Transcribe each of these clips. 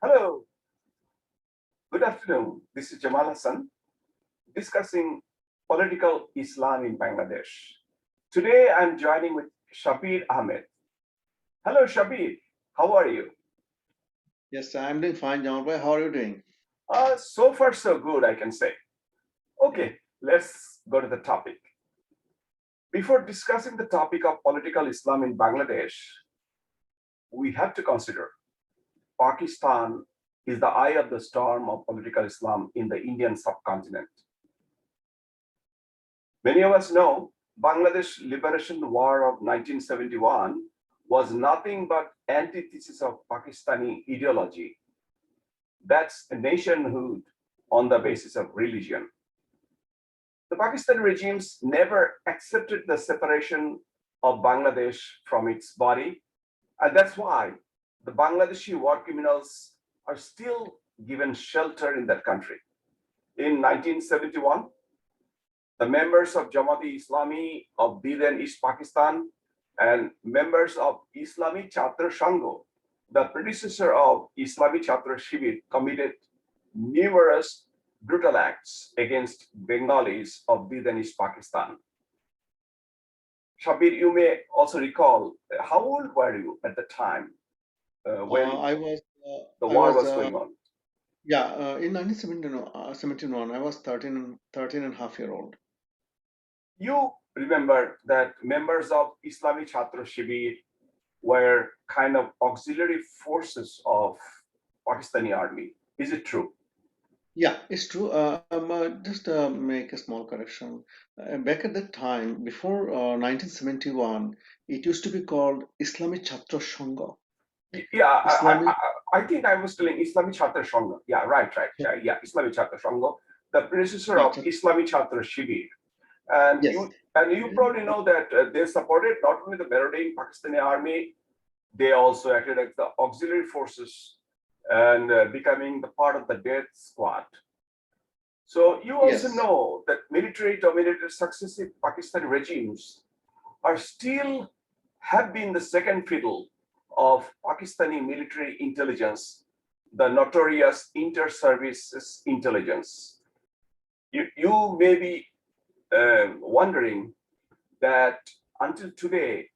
Hello, good afternoon. This is Jamal Hasan discussing political Islam in Bangladesh. Today I'm joining with Shabbir Ahmed. Hello, Shabbir. How are you? Yes, I'm doing fine, Jamal Bhai. How are you doing? So far, so good, I can say. Okay, let's go to the topic. Before discussing the topic of political Islam in Bangladesh, we have to consider Pakistan is the eye of the storm of political Islam in the Indian subcontinent. Many of us know Bangladesh Liberation War of 1971 was nothing but antithesis of Pakistani ideology. That's a nationhood on the basis of religion. The Pakistani regimes never accepted the separation of Bangladesh from its body, and that's why the Bangladeshi war criminals are still given shelter in that country. In 1971, the members of Jamaat-e-Islami of then East Pakistan and members of Islami Chhatra Sangh, the predecessor of Islami Chhatra Shibir, committed numerous brutal acts against Bengalis of then East Pakistan. Shabir, you may also recall, how old were you at the time when I was, the I war was, was going on? yeah, in 1971, I was 13 and a half year old. You remember that members of Islami Chhatra Shibir were kind of auxiliary forces of Pakistani army. Is it true? Yeah, it's true. Just make a small correction. Back at that time, before 1971, it used to be called Islamic Chhatra Sangha. Yeah, Islamic, I think I was telling Islami Chhatra Sangh. Yeah, right. Yeah, Islami Chhatra Sangh, the predecessor yeah, of Islami Chhatra Shibir. And yes. you probably know that they supported not only the marauding Pakistani army, they also acted as the auxiliary forces and becoming the part of the death squad. So you also Yes. know that military-dominated successive Pakistani regimes are still have been the second fiddle of Pakistani military intelligence, the notorious inter-services intelligence. You may be wondering that until today,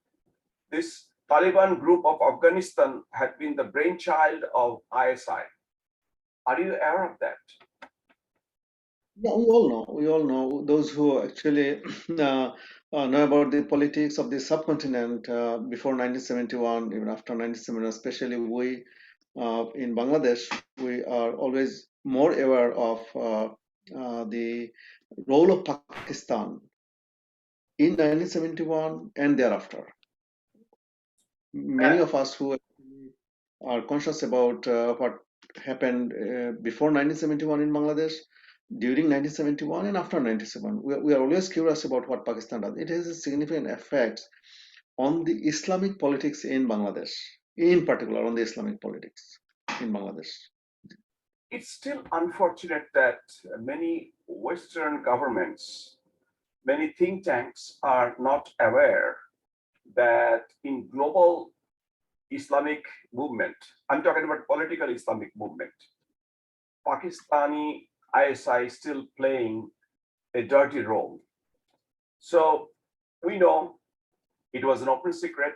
this Taliban group of Afghanistan had been the brainchild of ISI. Are you aware of that? No, we all know. We all know those who actually know about the politics of the subcontinent before 1971, even after 1971, especially we in Bangladesh, we are always more aware of the role of Pakistan in 1971 and thereafter. Many Uh, of us who actually are conscious about what happened before 1971 in Bangladesh, during 1971 and after 97. We are always curious about what Pakistan does. It has a significant effect on the Islamic politics in Bangladesh, in particular on the Islamic politics in Bangladesh. it's still unfortunate that many Western governments, many think tanks are not aware that in global Islamic movement, I'm talking about political Islamic movement, Pakistani ISI is still playing a dirty role. So we know it was an open secret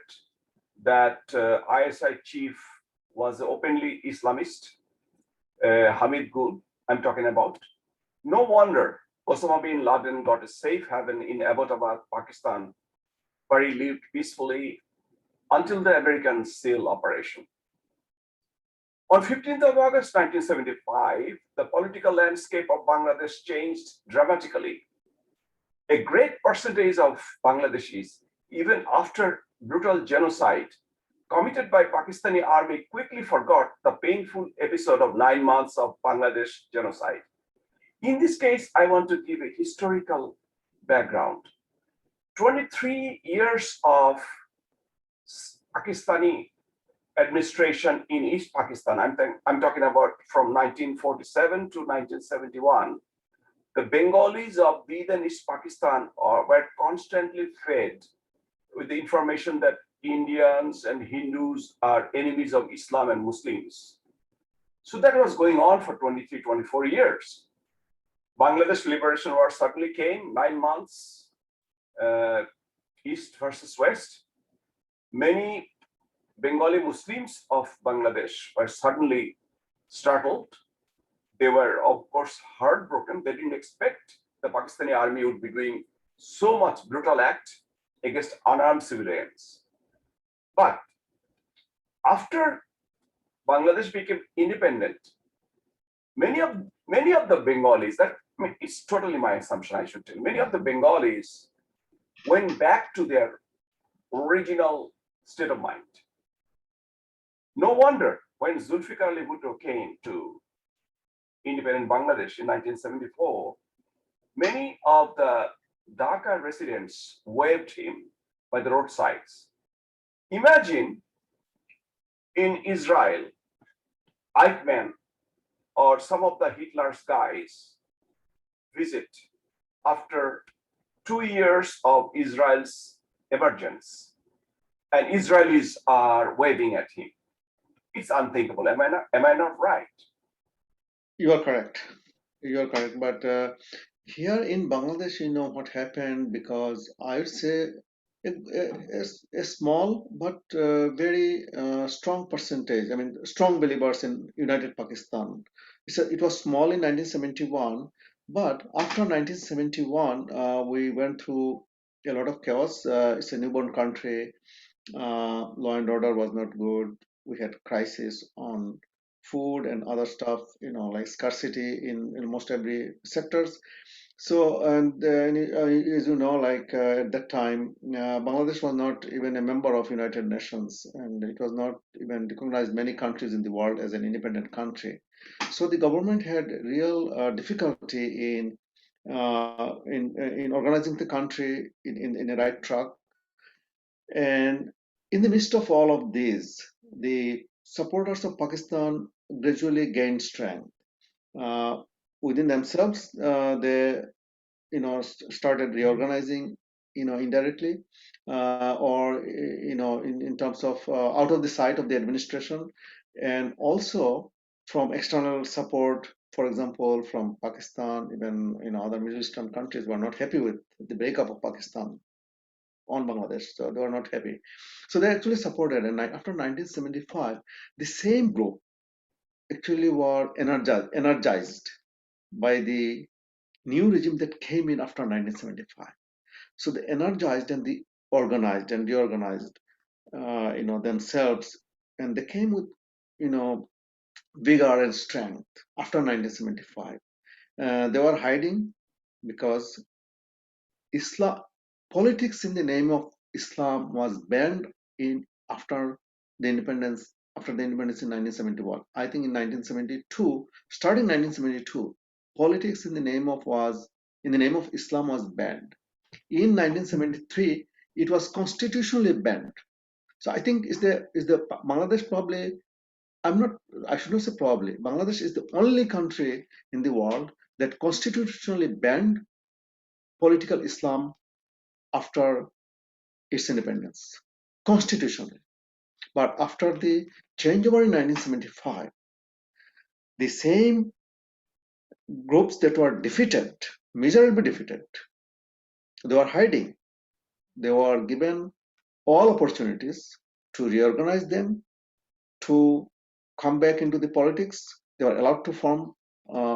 that ISI chief was openly Islamist, Hamid Gul, I'm talking about. No wonder Osama bin Laden got a safe haven in Abbottabad, Pakistan, where he lived peacefully until the American SEAL operation. On 15th of August 1975, the political landscape of Bangladesh changed dramatically. A great percentage of Bangladeshis, even after brutal genocide committed by Pakistani army, quickly forgot the painful episode of 9 months of Bangladesh genocide. In this case, I want to give a historical background. 23 years of Pakistani administration in East Pakistan, I'm talking about from 1947 to 1971, the Bengalis of then East Pakistan were constantly fed with the information that Indians and Hindus are enemies of Islam and Muslims. So that was going on for 23, 24 years. Bangladesh Liberation War suddenly came, 9 months, East versus West. Many Bengali Muslims of Bangladesh were suddenly startled. They were, of course, heartbroken. They didn't expect the Pakistani army would be doing so much brutal act against unarmed civilians. But after Bangladesh became independent, many of the Bengalis, that I mean, it's totally my assumption, I should tell, many of the Bengalis went back to their original state of mind. No wonder when Zulfikar Ali Bhutto came to independent Bangladesh in 1974, many of the Dhaka residents waved him by the roadsides. Imagine in Israel, Eichmann or some of the Hitler's guys visit after 2 years of Israel's emergence, and Israelis are waving at him. It's unthinkable. Am I not right? You are correct. You are correct. But here in Bangladesh, you know what happened, because I would say a small but very strong percentage. I mean, strong believers in United Pakistan. It was small in 1971, but after 1971, we went through a lot of chaos. It's a newborn country. Law and order was not good. We had crisis on food and other stuff, you know, like scarcity in almost every sectors. So, and as you know, like at that time, Bangladesh was not even a member of United Nations, and it was not even recognized many countries in the world as an independent country. So the government had real difficulty in organizing the country in a right track. And in the midst of all of this, the supporters of Pakistan gradually gained strength. Uh, Within themselves, they started reorganizing, indirectly, or in terms of out of the sight of the administration, and also from external support. For example, from Pakistan, even other Middle Eastern countries were not happy with the breakup of Pakistan on Bangladesh, so they were not happy. So they actually supported, and after 1975, the same group actually were energized by the new regime that came in after 1975. So they energized and they organized and reorganized, themselves, and they came with, vigor and strength after 1975. They were hiding because Islam politics in the name of Islam was banned in the independence after the independence in 1971. I think in 1972, starting 1972, politics in the name of Islam was banned. In 1973, it was constitutionally banned. So I think is the Bangladesh probably, I should not say probably, Bangladesh is the only country in the world that constitutionally banned political Islam after its independence, constitutionally. But after the changeover in 1975, the same groups that were defeated, miserably defeated, they were hiding. They were given all opportunities to reorganize them, to come back into the politics. They were allowed to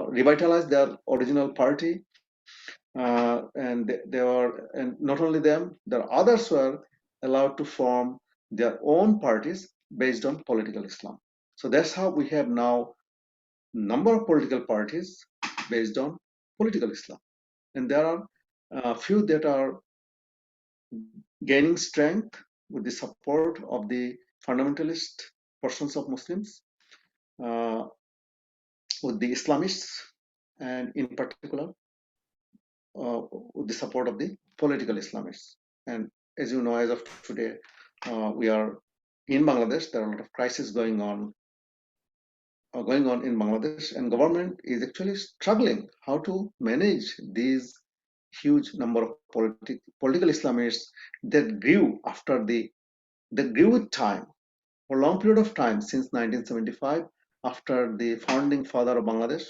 revitalize their original party, and not only them, there others were allowed to form their own parties based on political Islam. So that's how we have now number of political parties based on political Islam, and there are a few that are gaining strength with the support of the fundamentalist portions of Muslims, uh, with the Islamists, and in particular with the support of the political Islamists. And as you know, as of today, we are in Bangladesh. There are a lot of crises going on in Bangladesh, and government is actually struggling how to manage these huge number of political Islamists that grew with time for a long period of time since 1975 after the founding father of Bangladesh,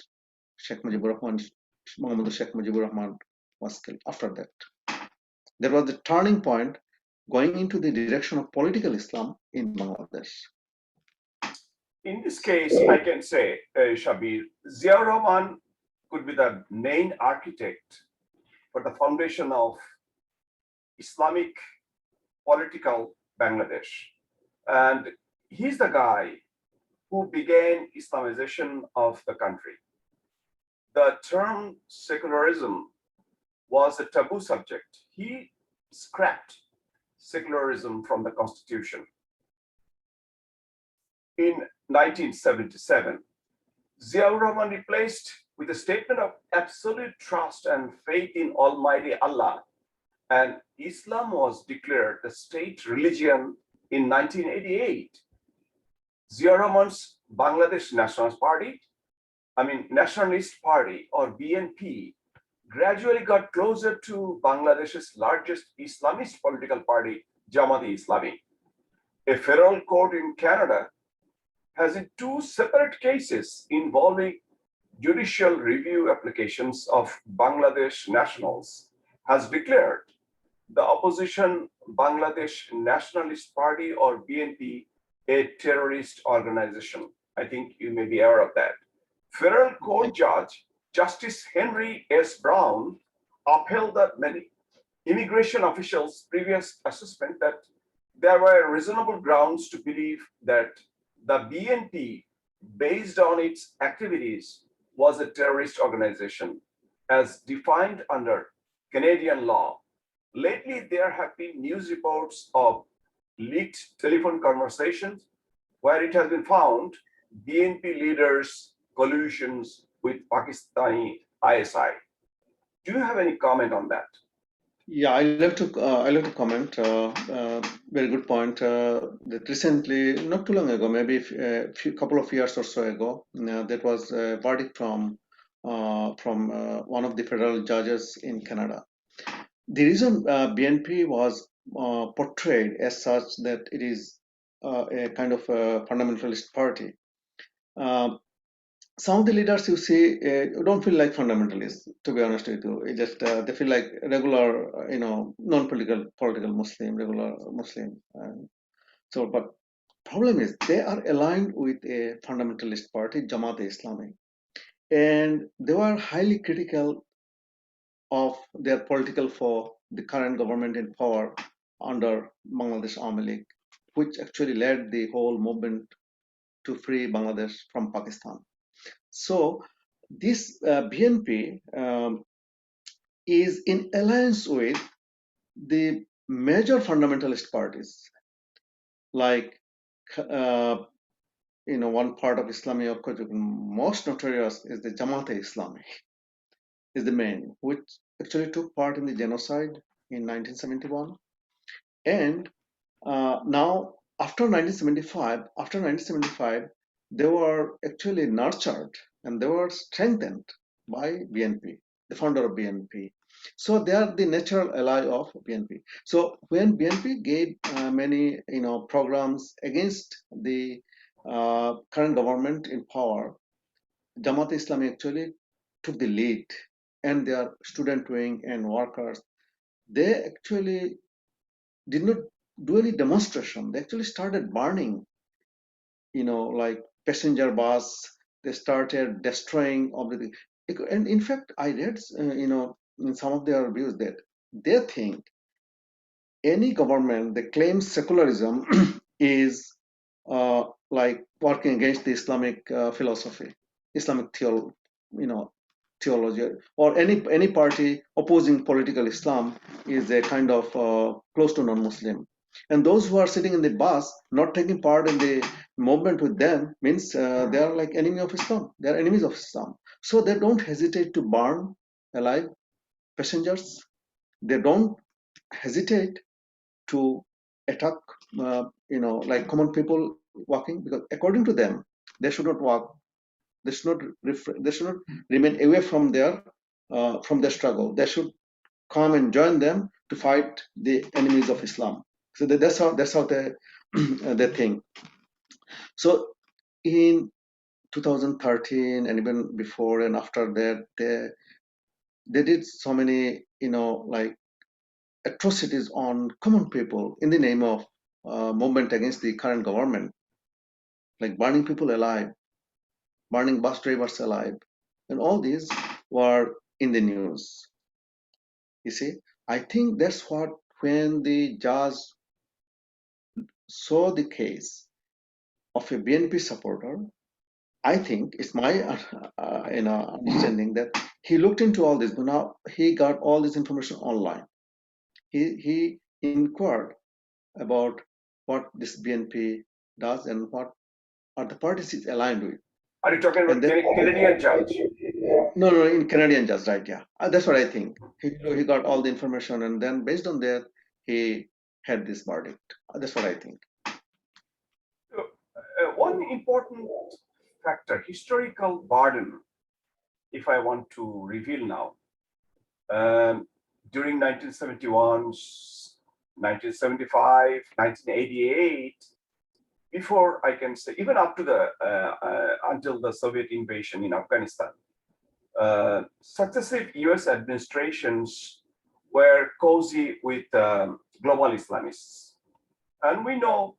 Sheikh Mujibur Rahman, Muhammad Sheikh Mujibur Rahman was killed. After that, there was the turning point going into the direction of political Islam in Bangladesh. In this case, I can say, Shabbir, Ziaur Rahman could be the main architect for the foundation of Islamic political Bangladesh. And he's the guy who began Islamization of the country. The term secularism was a taboo subject. He scrapped secularism from the constitution. In 1977, Ziaur Rahman replaced with a statement of absolute trust and faith in Almighty Allah, and Islam was declared the state religion in 1988. Ziaur Rahman's Bangladesh Nationalist Party or BNP gradually got closer to Bangladesh's largest Islamist political party, Jamaat-e-Islami. A federal court in Canada has in two separate cases involving judicial review applications of Bangladesh nationals has declared the opposition Bangladesh Nationalist Party or BNP a terrorist organization. I think you may be aware of that. Federal Court Judge Justice Henry S. Brown upheld that many immigration officials' previous assessment that there were reasonable grounds to believe that the BNP, based on its activities, was a terrorist organization as defined under Canadian law. Lately, there have been news reports of leaked telephone conversations where it has been found BNP leaders' collusions with Pakistani ISI. Do you have any comment on that? Yeah, I love to comment. Very good point. That recently, not too long ago, maybe a couple of years or so ago, that was a verdict from one of the federal judges in Canada. The reason BNP was portrayed as such that it is a kind of a fundamentalist party. Some of the leaders you see don't feel like fundamentalists, to be honest with you. It just they feel like regular, non-political, political Muslim, regular Muslim. So, but problem is they are aligned with a fundamentalist party, Jamaat-e-Islami, and they were highly critical of their political foe, the current government in power under Bangladesh Awami League, which actually led the whole movement to free Bangladesh from Pakistan. So this BNP is in alliance with the major fundamentalist parties, like one part of Islami, of course, most notorious is the Jamaat-e-Islami, is the main, which actually took part in the genocide in 1971, and now after 1975, they were actually nurtured and they were strengthened by BNP, the founder of BNP. So they are the natural ally of BNP. So when BNP gave many programs against the current government in power, Jamaat Islami actually took the lead, and their student wing and workers, they actually did not do any demonstration. They actually started burning, like passenger bus. They started destroying everything. And in fact, I read, in some of their views that they think any government that claims secularism is like working against the Islamic philosophy, Islamic theology, or any party opposing political Islam is a kind of close to non-Muslim. And those who are sitting in the bus, not taking part in the movement with them, means they are like enemy of Islam. They are enemies of Islam. So they don't hesitate to burn alive passengers. They don't hesitate to attack, like common people walking, because according to them, they should not walk. They should not remain away from their struggle. They should come and join them to fight the enemies of Islam. So that's how they they think. So in 2013 and even before and after that, they did so many, like atrocities on common people in the name of movement against the current government, like burning people alive, burning bus drivers alive, and all these were in the news. You see, I think that's what, when the judge saw the case of a BNP supporter, I think it's my understanding that he looked into all this, but now he got all this information online. He inquired about what this BNP does and what are the parties it's aligned with. Are you talking And about then, Canadian judge? no, in Canadian just right, yeah. That's what I think. He got all the information, and then based on that, he had this verdict. That's what I think. One important factor, historical burden, if I want to reveal now, during 1971, 1975, 1988, before I can say, even up to the until the Soviet invasion in Afghanistan, successive US administrations were cozy with global Islamists. And we know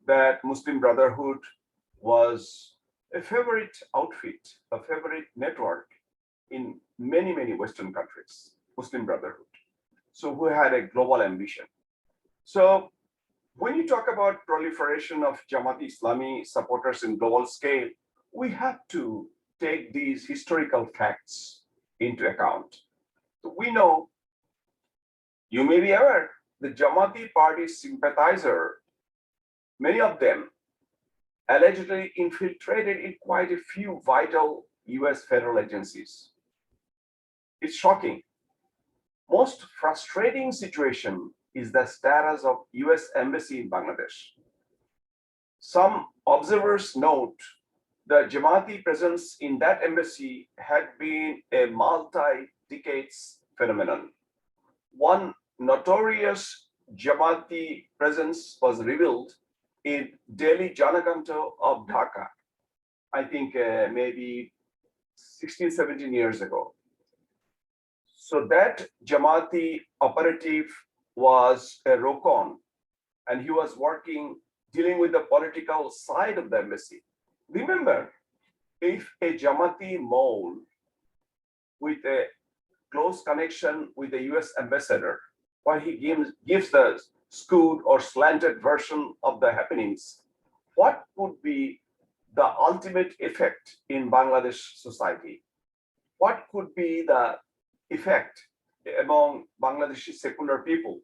that Muslim Brotherhood was a favorite outfit, a favorite network in many, many Western countries, Muslim Brotherhood. So who had a global ambition. So when you talk about proliferation of Jamaat-e-Islami supporters in global scale, we have to take these historical facts into account. So we know, you may be aware, the Jamaati party sympathizer, many of them allegedly infiltrated in quite a few vital US federal agencies. It's shocking. Most frustrating situation is the status of US Embassy in Bangladesh. Some observers note the Jamaati presence in that embassy had been a multi-decades phenomenon. One notorious Jamaati presence was revealed in Delhi Janakanto of Dhaka, I think maybe 16, 17 years ago. So that Jamaati operative was a Rokon, and he was dealing with the political side of the embassy. Remember, if a Jamaati mole with a close connection with the US ambassador, while he gives the skewed or slanted version of the happenings, what would be the ultimate effect in Bangladesh society? What could be the effect among Bangladeshi secular people?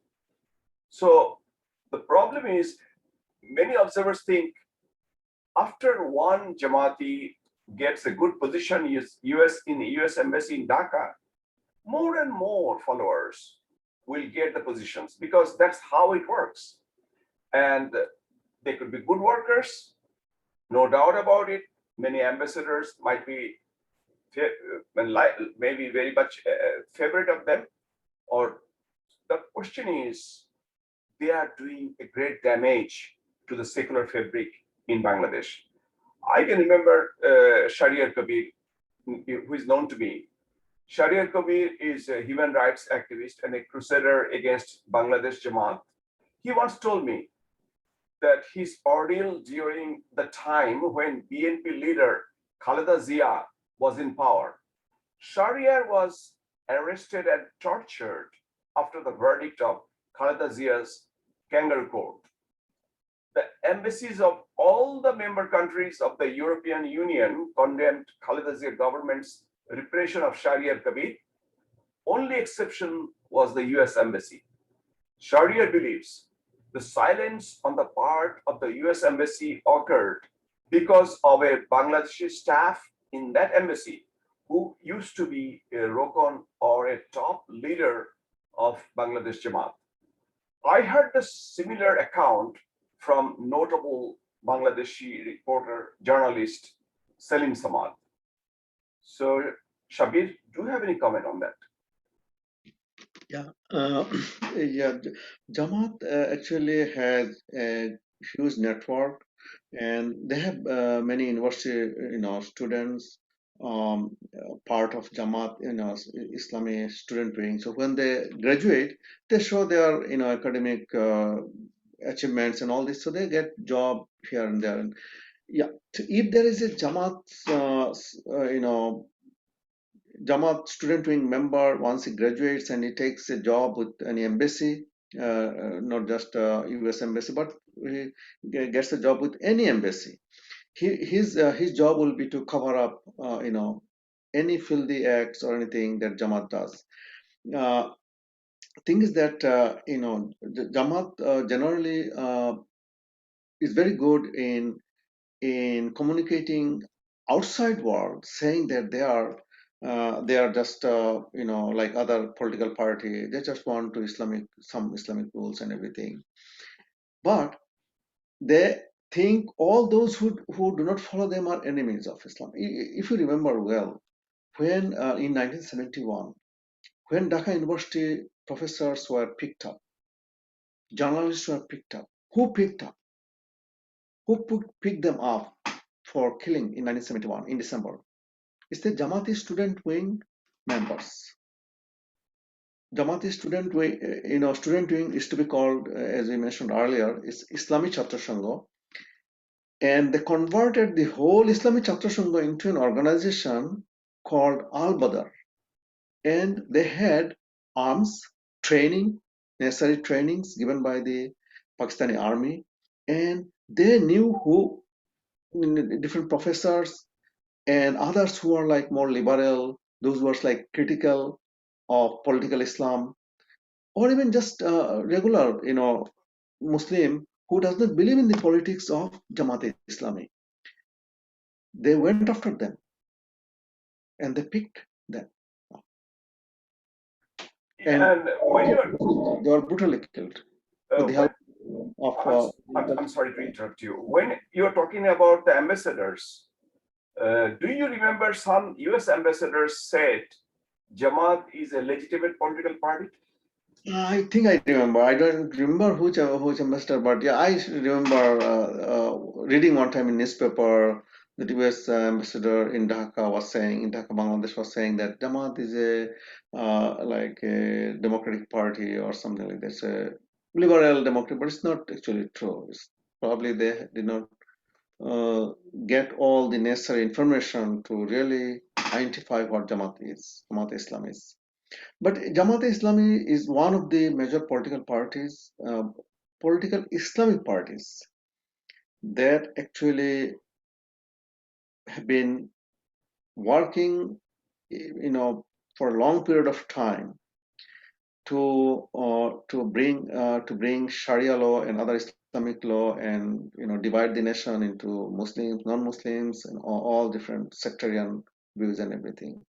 So the problem is, many observers think after one Jamaati gets a good position in the US embassy in Dhaka, more and more followers will get the positions, because that's how it works. And they could be good workers, no doubt about it. Many ambassadors might be maybe very much favorite of them. Or the question is, they are doing a great damage to the secular fabric in Bangladesh. I can remember Sharir Kabir, who is known to me. Sharir Kabir is a human rights activist and a crusader against Bangladesh Jamaat. He once told me that his ordeal during the time when BNP leader Khaleda Zia was in power, Sharir was arrested and tortured after the verdict of Khaleda Zia's kangaroo court. The embassies of all the member countries of the European Union condemned Khaleda Zia government's repression of Sharir Kabir. Only exception was the US Embassy. Sharir believes the silence on the part of the US Embassy occurred because of a Bangladeshi staff in that embassy who used to be a Rokon or a top leader of Bangladesh Jamaat. I heard the similar account from notable Bangladeshi reporter, journalist Selim Samad. So, Shabbir, do you have any comment on that? Yeah, yeah. Jamaat actually has a huge network and they have many university, students, part of Jamaat, Islamic student wing. So when they graduate, they show their, academic achievements and all this. So they get job here and there. And yeah, so if there is a Jamaat, Jamaat student wing member, once he graduates and he takes a job with any embassy, not just US embassy, but he gets a job with any embassy. His job will be to cover up, any filthy acts or anything that Jamaat does. Thing is that the Jamaat generally is very good in communicating outside world, saying that they are just like other political party. They just want to some Islamic rules and everything. But they think all those who do not follow them are enemies of Islam. If you remember well, when in 1971, when Dhaka University professors were picked up, journalists were picked up. Who picked up? Picked them up for killing in 1971 in December? It's the Jamati student wing members. Jamati student wing, student wing is to be called, as we mentioned earlier, is Islamic Chhatra Sangha, and they converted the whole Islamic Chhatra Sangha into an organization called Al Badr, and they had arms, training, necessary trainings given by the Pakistani army, and they knew who different professors and others who are like more liberal, those who are like critical of political Islam, or even just regular, Muslim who does not believe in the politics of Jamaat Islami. They went after them and they picked them. And And when you're they were brutally killed with the help of. I'm sorry to interrupt you. When you're talking about the ambassadors, do you remember some US ambassadors said Jamaat is a legitimate political party? I think I remember. I don't remember which ambassador, but yeah, I remember reading one time in newspaper that US ambassador in Dhaka was saying, in Dhaka, Bangladesh, was saying that Jamaat is a like a democratic party or something like that. It's a liberal democratic, but it's not actually true. It's probably they did not get all the necessary information to really identify what Jamaat is, Jamaat Islam is. But Jamaat Islami is one of the major political parties, political Islamic parties that actually have been working, for a long period of time to bring Sharia law and other Islamic law and divide the nation into Muslims, non-Muslims, and all different sectarian views and everything.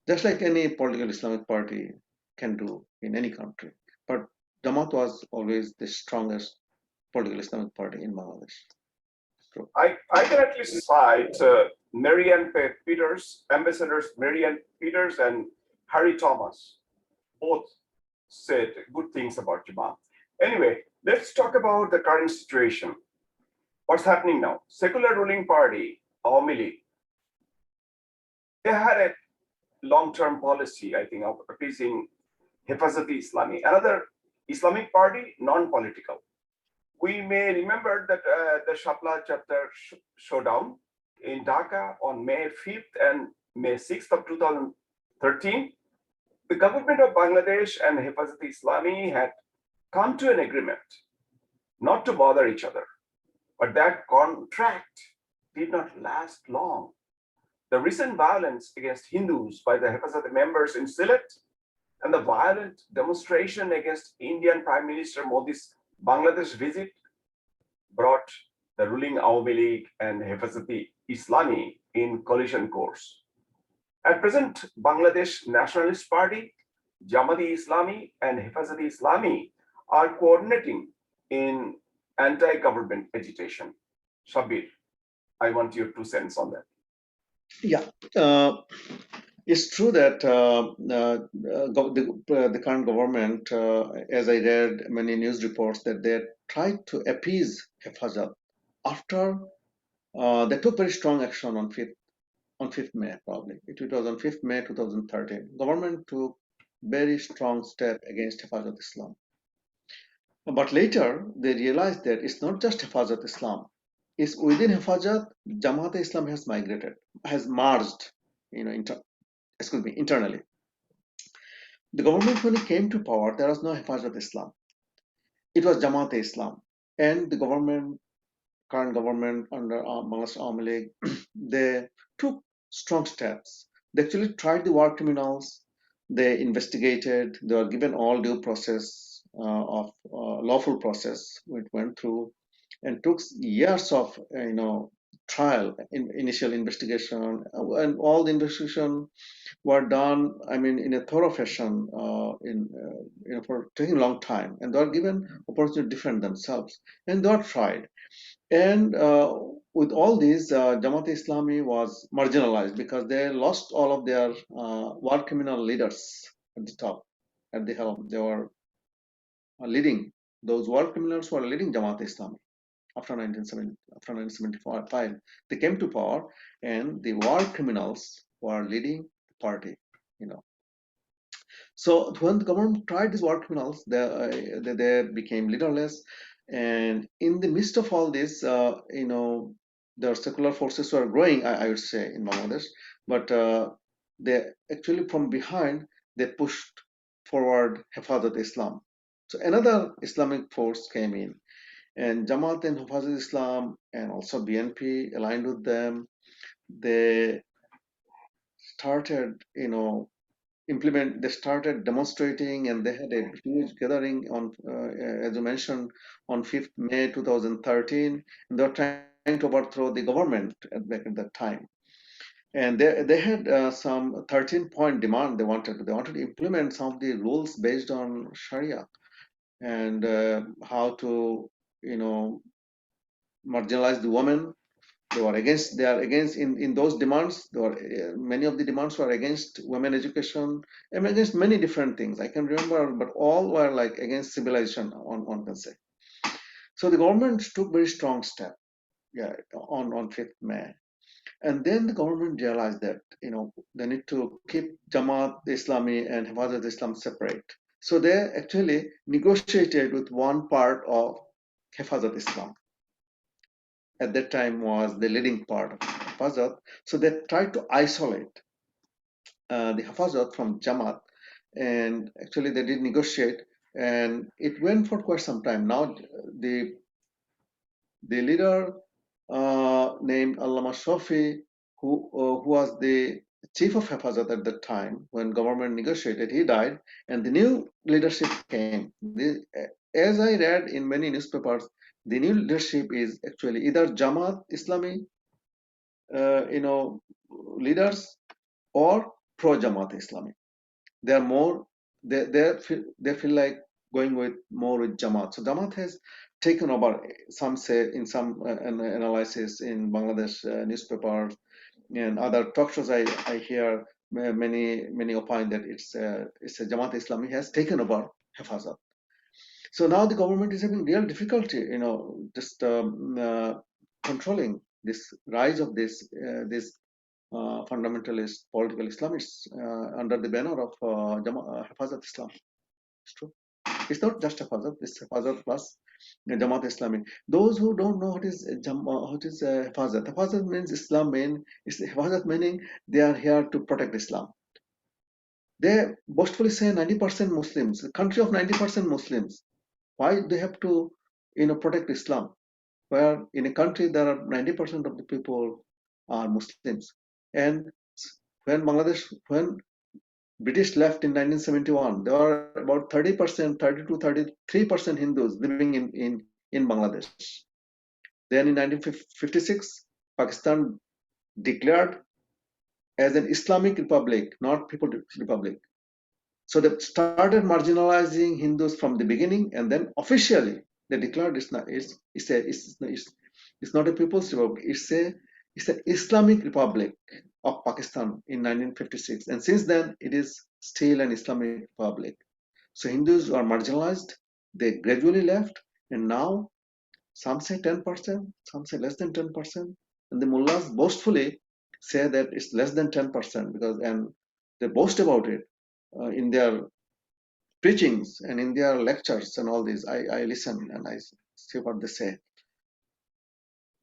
Just like any political Islamic party can do in any country. But Jamaat was always the strongest political Islamic party in Bangladesh. I can at least cite Marianne Peters, ambassadors Marianne Peters and Harry Thomas. Both said good things about Jamaat. Anyway, let's talk about the current situation. What's happening now? Secular ruling party, Awami League, they had a long-term policy, I think, of appeasing Hifazat-e-Islami, another Islamic party, non-political. We may remember that the Shapla chapter showdown in Dhaka on May 5th and May 6th of 2013. The government of Bangladesh and Hifazat-e-Islami had come to an agreement not to bother each other, but that contract did not last long. The recent violence against Hindus by the Hifazat members in Sylhet and the violent demonstration against Indian Prime Minister Modi's Bangladesh visit brought the ruling Awami League and Hifazat-e-Islami in collision course. At present, Bangladesh Nationalist Party, Jamaat-e-Islami, and Hifazat-e-Islami are coordinating in anti-government agitation. Shabbir, I want your 2 cents on that. Yeah, it's true that the current government, as I read many news reports, that they tried to appease Hifazat after they took very strong action on 5th May, probably. It was on 5th May 2013. Government took very strong step against Hifazat Islam. But later, they realized that it's not just Hifazat Islam. It's within Hifazat, Jamaat Islam has migrated, has merged, internally. The government, when it came to power, there was no Hifazat Islam. It was Jamaat Islam. And the current government under Bangladesh Awami League, they took strong steps. They actually tried the war criminals. They investigated. They were given all due process of lawful process, which went through, and took years of trial, initial investigation, and all the investigation were done. I mean, in a thorough fashion, for taking a long time, and they were given opportunity to defend themselves, and they were tried. And with all these, Jamaat Islami was marginalized because they lost all of their war criminal leaders at the top, at the helm. They were leading, those war criminals were leading Jamaat Islami after 1975. They came to power, and the war criminals were leading the party. So when the government tried these war criminals, they became leaderless. And in the midst of all this, the secular forces were growing, I would say, in Bangladesh. But they actually, from behind, they pushed forward Hifazat Islam. So another Islamic force came in, and Jamaat and Hifazat Islam, and also BNP aligned with them. They started, they started demonstrating, and they had a huge gathering on, as you mentioned, on 5th May 2013, and they were trying to overthrow the government back at that time. And they had some 13-point demand. They wanted to implement some of the rules based on Sharia, and how to, marginalize the women. They are against in those demands. There were many of the demands were against women education and against many different things. I can remember, but all were like against civilization, one can say. So the government took very strong step, on 5th May. And then the government realized that, they need to keep Jamaat Islami and Hifazat Islam separate. So they actually negotiated with one part of Hifazat Islam. At that time was the leading part of Hafazat. So they tried to isolate the Hafazat from Jamaat, and actually they did negotiate, and it went for quite some time. Now the leader named Allama Shafi, who was the chief of Hafazat at the time when government negotiated, he died, and the new leadership came. As I read in many newspapers, the new leadership is actually either Jamaat Islami, leaders, or pro Jamaat Islami. They are more, they feel like going more with Jamaat. So Jamaat has taken over. Some say, in some analysis in Bangladesh newspapers and other talk shows, I hear many opine that it's a Jamaat Islami has taken over Hifazat. So now the government is having real difficulty, just controlling this rise of this fundamentalist political Islamists under the banner of Hifazat Islam. It's true. It's not just Hifazat, it's Hifazat plus Jamaat Islami. Those who don't know what is Hifazat. Hifazat means Islam, Hifazat meaning they are here to protect Islam. They boastfully say 90% Muslims, a country of 90% Muslims. Why they have to, protect Islam? Where in a country there are 90% of the people are Muslims. And when British left in 1971, there were about 30%, 30 to 33% Hindus living in Bangladesh. Then in 1956, Pakistan declared as an Islamic republic, not People's Republic. So they started marginalizing Hindus from the beginning, and then officially they declared it's not a People's Republic. It's an Islamic Republic of Pakistan in 1956, and since then it is still an Islamic Republic. So Hindus are marginalized. They gradually left, and now Some say 10%, some say less than 10%. And the mullahs boastfully say that it's less than 10% because, and they boast about it in their preachings and in their lectures and all this. I listen and I see what they say.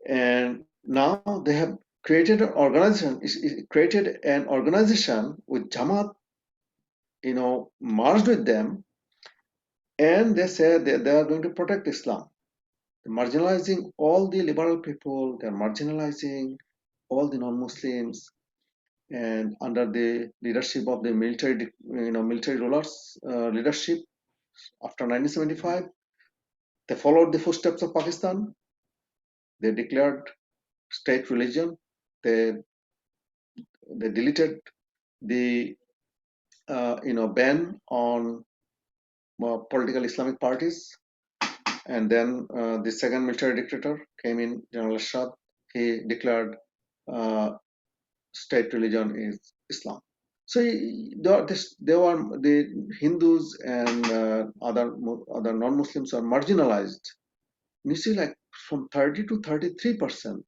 And now they have created an organization, with Jamaat, merged with them, and they say that they are going to protect Islam. They're marginalizing all the liberal people, they're marginalizing all the non-Muslims, and under the leadership of the military rulers leadership after 1975, they followed the footsteps of Pakistan. They declared state religion. They deleted the ban on political Islamic parties. And then the second military dictator came in, General Ashad. He declared state religion is Islam. So there were the Hindus and other non-Muslims are marginalized. And you see, like from 30 to 33%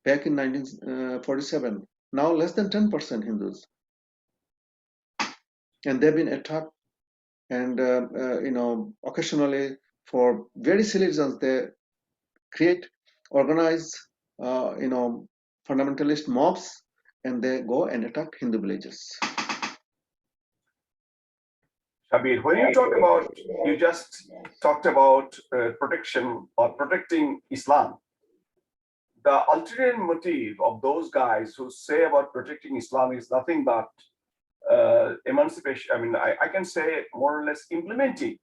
back in 1947. Now less than 10% Hindus, and they've been attacked. And occasionally, for very silly reasons, they organize fundamentalist mobs, and they go and attack Hindu villages. Shabbir, when you just talked about protection or protecting Islam. The ulterior motive of those guys who say about protecting Islam is nothing but emancipation. I mean, I can say more or less implementing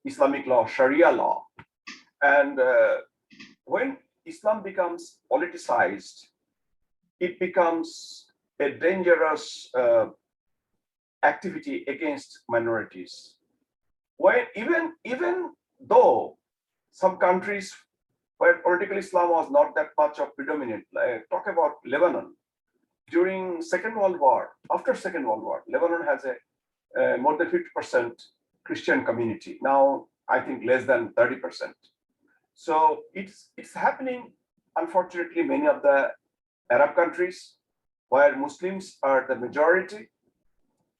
Islamic law, Sharia law. And when Islam becomes politicized, it becomes a dangerous activity against minorities. When even though some countries where political Islam was not that much of predominant, talk about Lebanon. During Second World War, after Second World War, Lebanon has a more than 50% Christian community. Now, I think less than 30%. So it's happening, unfortunately, many of the Arab countries where Muslims are the majority,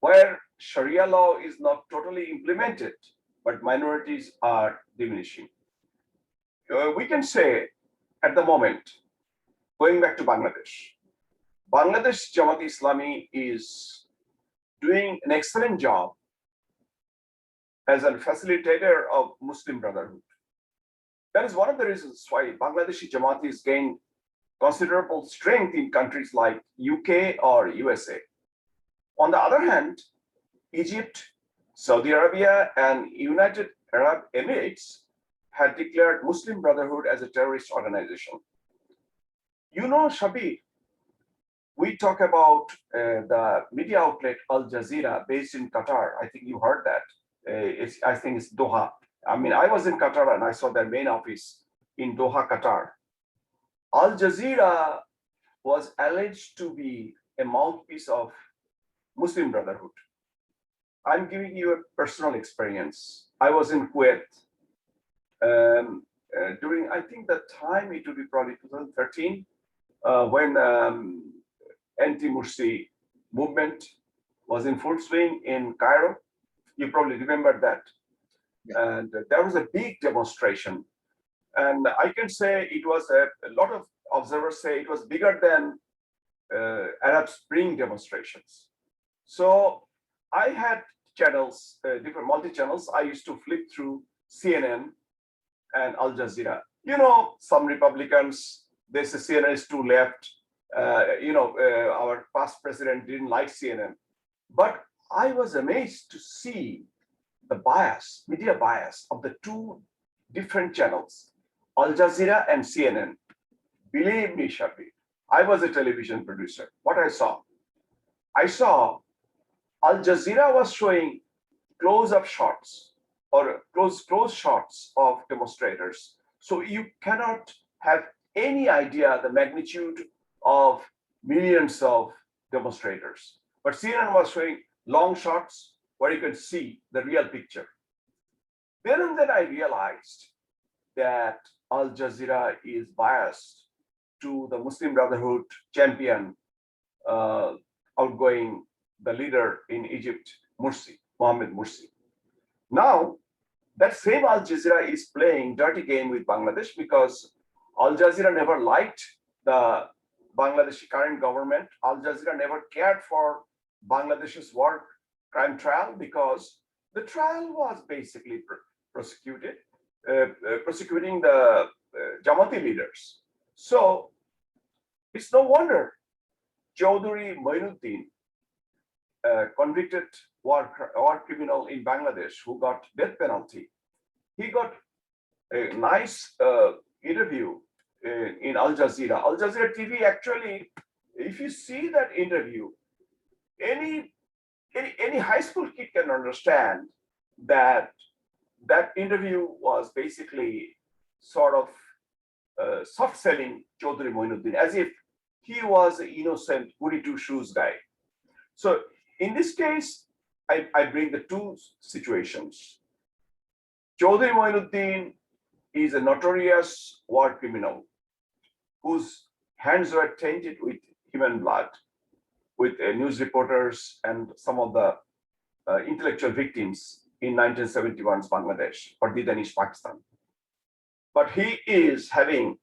where Sharia law is not totally implemented, but minorities are diminishing. We can say at the moment, going back to Bangladesh, Bangladesh Jamaat Islami is doing an excellent job as a facilitator of Muslim Brotherhood. That is one of the reasons why Bangladeshi Jamaat is gained considerable strength in countries like UK or USA. On the other hand, Egypt, Saudi Arabia, and United Arab Emirates had declared Muslim Brotherhood as a terrorist organization. You know, Shabbir, we talk about the media outlet Al Jazeera based in Qatar. I think you heard that. I think it's Doha. I mean, I was in Qatar and I saw their main office in Doha, Qatar. Al Jazeera was alleged to be a mouthpiece of Muslim Brotherhood. I'm giving you a personal experience. I was in Kuwait during, I think the time it would be probably 2013, when anti-Mursi movement was in full swing in Cairo. You probably remember that. Yeah. And there was a big demonstration. And I can say it was a lot of observers say it was bigger than Arab Spring demonstrations. So I had channels, different multi-channels. I used to flip through CNN and Al Jazeera. You know, some Republicans, they say CNN is too left. Our past president didn't like CNN. But I was amazed to see the bias, media bias of the two different channels, Al Jazeera and CNN. Believe me, Shabbir, I was a television producer. What I saw Al Jazeera was showing close-up shots or close shots of demonstrators. So you cannot have any idea the magnitude of millions of demonstrators. But CNN was showing long shots where you can see the real picture. Then and then I realized that Al Jazeera is biased to the Muslim Brotherhood champion, uh, outgoing the leader in Egypt, Morsi, Mohammed Morsi. Now, that same Al Jazeera is playing dirty game with Bangladesh because Al Jazeera never liked the Bangladeshi current government. Al Jazeera never cared for Bangladesh's war crime trial because the trial was basically prosecuted, prosecuting the Jamati leaders. So it's no wonder Chaudhry Moinuddin, convicted war criminal in Bangladesh who got death penalty, he got a nice interview in Al Jazeera. Al Jazeera TV actually, if you see that interview, any high school kid can understand that that interview was basically sort of soft selling Chaudhry Moinuddin as if he was an innocent goody two shoes guy. So in this case, I bring the two situations. Chaudhry Moinuddin is a notorious war criminal whose hands were tainted with human blood, with news reporters and some of the intellectual victims in 1971's Bangladesh or the Danish Pakistan. But he is having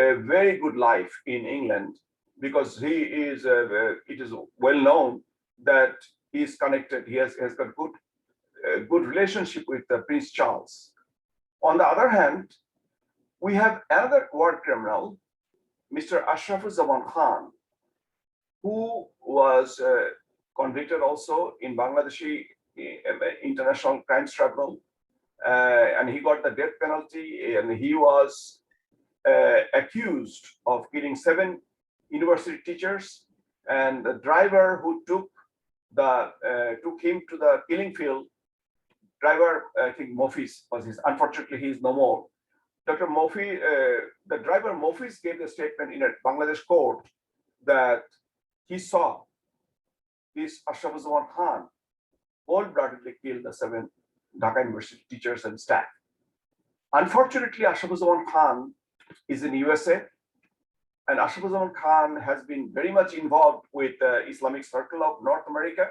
a very good life in England because he is, it is well known that he is connected, he has got good relationship with Prince Charles. On the other hand, we have another war criminal, Mr. Ashrafuzzaman Khan, who was convicted also in Bangladeshi International Crimes Tribunal, and he got the death penalty, and he was accused of killing 7 university teachers, and the driver who took him to the killing field, driver, I think Mofis was his, unfortunately he is no more. Dr. Mofi, the driver Mofis gave the statement in a Bangladesh court that he saw this Ashrafuzzaman Khan cold-bloodedly kill the 7 Dhaka University teachers and staff. Unfortunately, Ashrafuzzaman Khan is in USA, and Ashrafuzzaman Khan has been very much involved with the Islamic Circle of North America.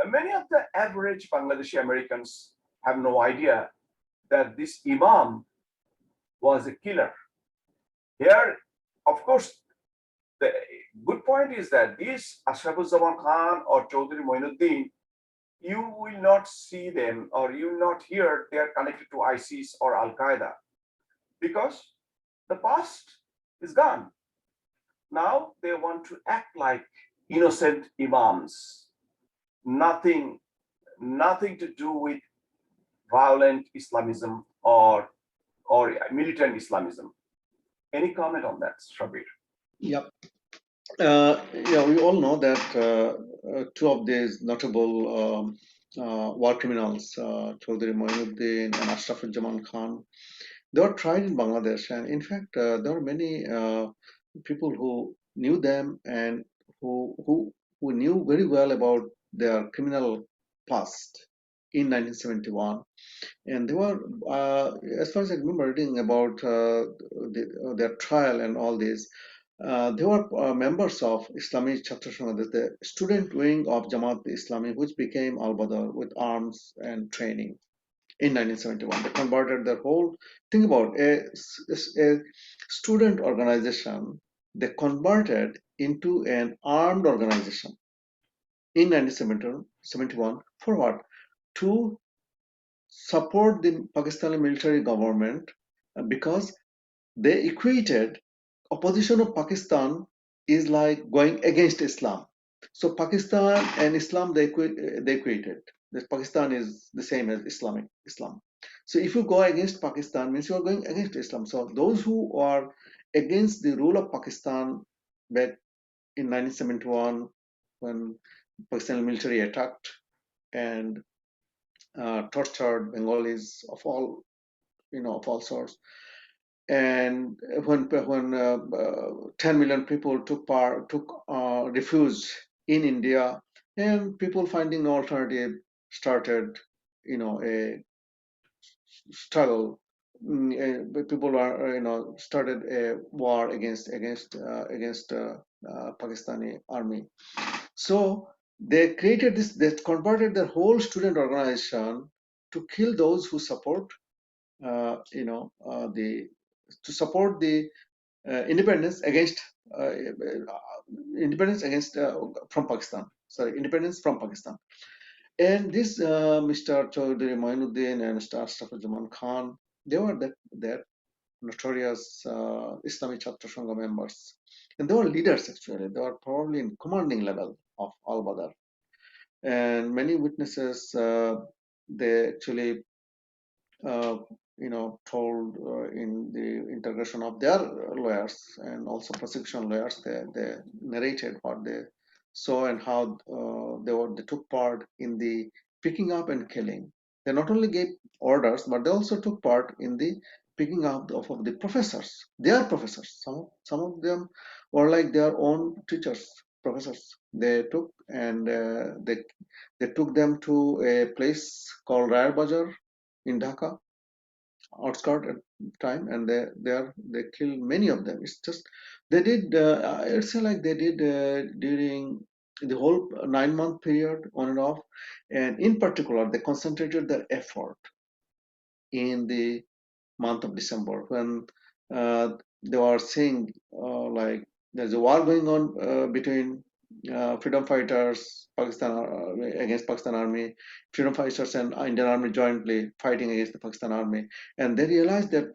Many of the average Bangladeshi Americans have no idea that this Imam was a killer. Here, of course, the good point is that this Ashrafuzzaman Khan or Chaudhry Moinuddin, you will not see them or you will not hear they are connected to ISIS or Al Qaeda because the past is gone. Now they want to act like innocent imams. Nothing to do with violent Islamism or militant Islamism. Any comment on that, Shabbir? Yep. Yeah, we all know that two of these notable war criminals, Chaudhry Moinuddin and Ashrafuzzaman Khan, they were tried in Bangladesh, and in fact, there were many people who knew them and who knew very well about their criminal past in 1971. And they were, as far as I remember reading about their trial and all this, they were members of Islami Chhatra Sangh, the student wing of Jamaat Islami, which became Al Badr with arms and training in 1971. They converted their whole, think about a student organization, they converted into an armed organization in 1971 for what? To support the Pakistani military government because they equated opposition of Pakistan is like going against Islam. So Pakistan and Islam they equated. That Pakistan is the same as Islam. So if you go against Pakistan means you are going against Islam. So those who are against the rule of Pakistan back in 1971 when Pakistani military attacked and tortured Bengalis of all sorts. And when 10 million people took refuge in India, and people finding no alternative started, a struggle people are started a war against Pakistani army. So they created this. They converted their whole student organization to kill those who support the to support the independence against independence against from Pakistan. Sorry, independence from Pakistan. And this Mr. Chaudhry Moinuddin and Mustafa Jamal Khan, they were that notorious Islamic Chhatra Sangha members. And they were leaders actually. They were probably in commanding level of Al Badr. And many witnesses, they actually uh, told in the interrogation of their lawyers and also prosecution lawyers, they narrated what they saw and how they took part in the picking up and killing. They not only gave orders, but they also took part in the picking up of the professors. Their professors. Some of them were like their own teachers, professors. They took and they took them to a place called Raya Bajar in Dhaka, outskirt at the time, and they killed many of them. It's just they did. It's like they did during the whole 9 month period on and off, and in particular they concentrated their effort in the month of December when they were saying like there's a war going on between freedom fighters, Pakistan against Pakistan army, freedom fighters and Indian army jointly fighting against the Pakistan army, and they realized that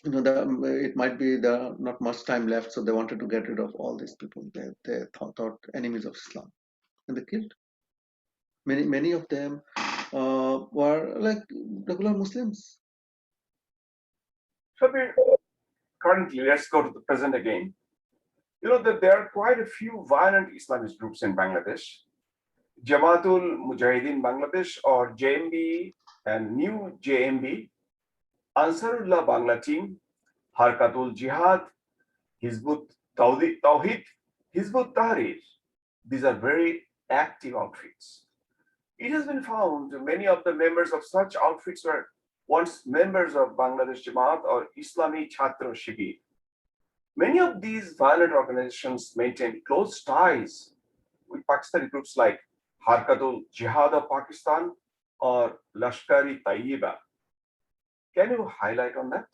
it might be the not much time left, so they wanted to get rid of all these people. They thought enemies of Islam, and they killed many of them were like regular Muslims. Shabbir, currently, let's go to the present again. You know that there are quite a few violent Islamist groups in Bangladesh. Jamaatul Mujahideen Bangladesh, or JMB, and New JMB, Ansarullah Bangla Team, Harkatul Jihad, Hizbut Tawhid, Hizbut Tahrir. These are very active outfits. It has been found many of the members of such outfits were once members of Bangladesh Jamaat or Islami Chhatra Shibir. Many of these violent organizations maintain close ties with Pakistani groups like Harkatul Jihad of Pakistan or Lashkar-e Tayyiba. Can you highlight on that?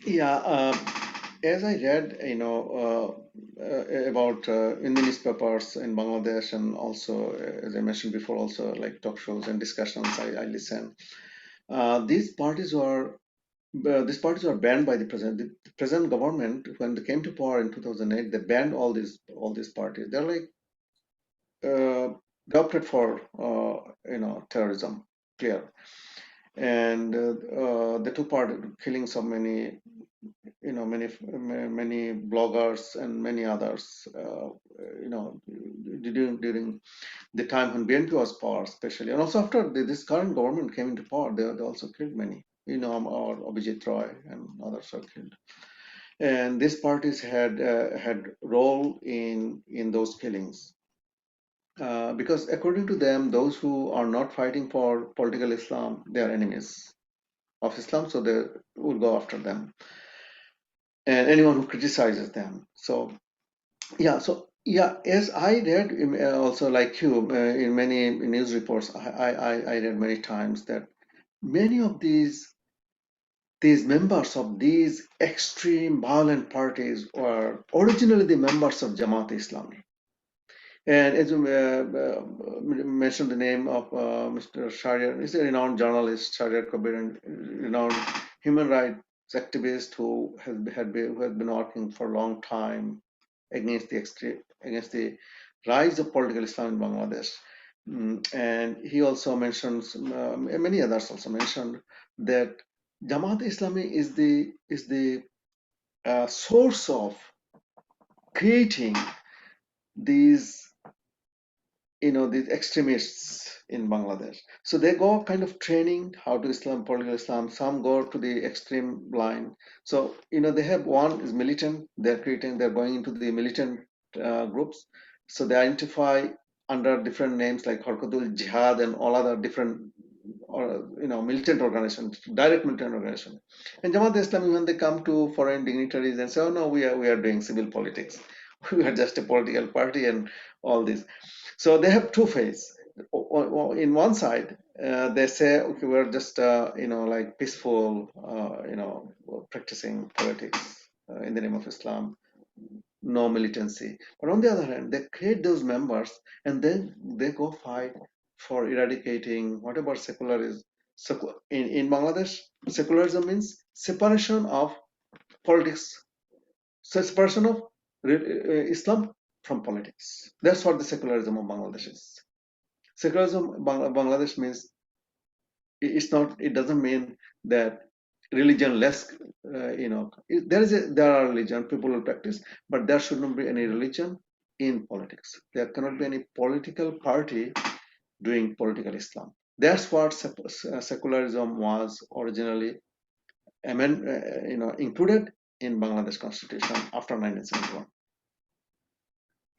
Yeah, as I read, about in the newspapers in Bangladesh, and also, as I mentioned before, also like talk shows and discussions, I listen. These parties were banned by the president. The present government, when they came to power in 2008, they banned all these parties. They're like they opted for terrorism, clear, and they took part in killing so many many bloggers and many others, during the time when BNP was power, especially, and also after this current government came into power, they also killed many, or Abhijit Roy and others are killed. And these parties had role in those killings, because according to them, those who are not fighting for political Islam, they are enemies of Islam, so they will go after them, and anyone who criticizes them. So yeah, as I read also like you in many news reports, I read many times that many of these members of these extreme violent parties were originally the members of Jamaat Islami. And as you mentioned the name of Mr. Shahriar, he's a renowned journalist, Shahriar Kabir, and renowned human rights activist who has been working for a long time against the rise of political Islam in Bangladesh. And he also mentions, many others also mentioned, that Jamaat Islami is the source of creating these these extremists in Bangladesh. So they go kind of training how to political Islam. Some go to the extreme line. So they have one is militant. They're going into the militant groups. So they identify under different names like Harkatul Jihad and all other different or militant organization, direct militant organization. And Jamaat Islami, when they come to foreign dignitaries and say, "Oh no, we are doing civil politics, we are just a political party," and all this. So they have two phases. In one side, they say, "Okay, we're just like peaceful, practicing politics in the name of Islam, no militancy." But on the other hand, they create those members and then they go fight for eradicating whatever secularism. In Bangladesh, secularism means separation of politics, separation of Islam from politics. That's what the secularism of Bangladesh is. Secularism Bangladesh means it's not. It doesn't mean that religion less. There are religion people will practice, but there should not be any religion in politics. There cannot be any political party doing political Islam. That's what secularism was originally included in Bangladesh Constitution after 1971.